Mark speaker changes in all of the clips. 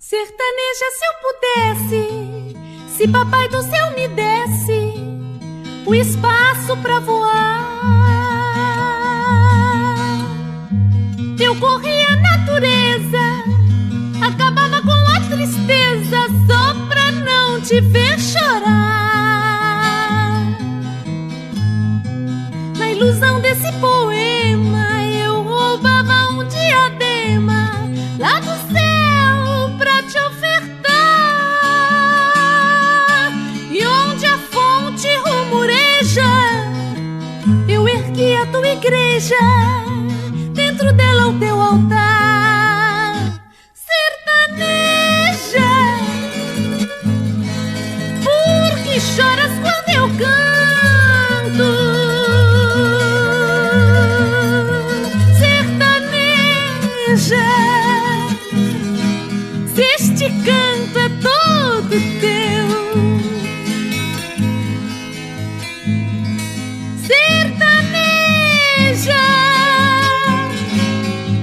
Speaker 1: Sertaneja, se eu pudesse, se papai do céu me desse o espaço pra voar, eu corria a natureza, acabava com a tristeza só pra não te ver chorar. Na ilusão desse poema eu roubava um diadema lá do céu pra te ofertar. E onde a fonte rumoreja, eu ergui a tua igreja, dentro dela o teu altar. Sertaneja, por que choras quando eu canto? Sertaneja, se este canto é todo teu. Sertaneja,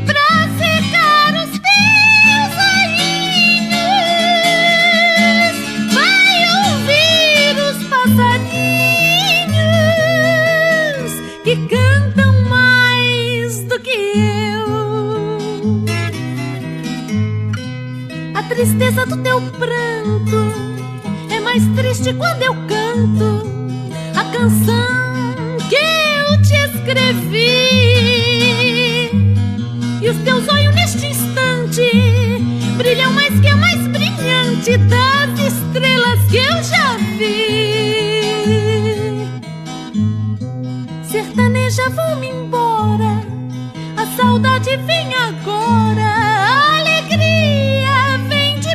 Speaker 1: pra secar os teus olhinhos, vai ouvir os passarinhos que cantam mais do que eu. A tristeza do teu pranto é mais triste quando eu canto a canção que eu te escrevi. E os teus olhos neste instante brilham mais que a mais brilhante das estrelas que eu já vi. Sertaneja, vou-me embora, a saudade vem agora, a alegria vem depois.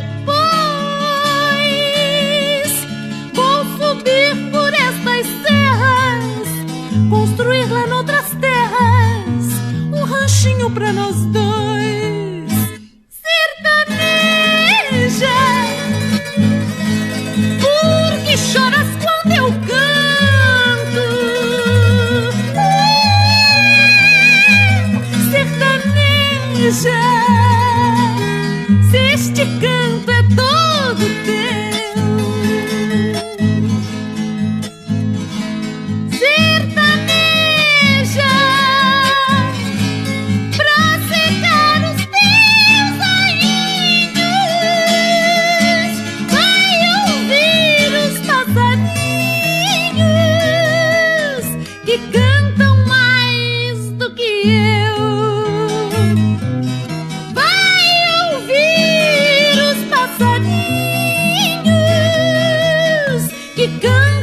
Speaker 1: Vou subir por estas serras, construir lá noutras terras um ranchinho pra nós dois. Sertaneja, por que choras quando eu canto? Sertaneja, se este canto é todo teu. Sertaneja, pra secar os teus olhinhos, vai ouvir os passarinhos que cantam mais do que eu. Vai ouvir os passarinhos que cantam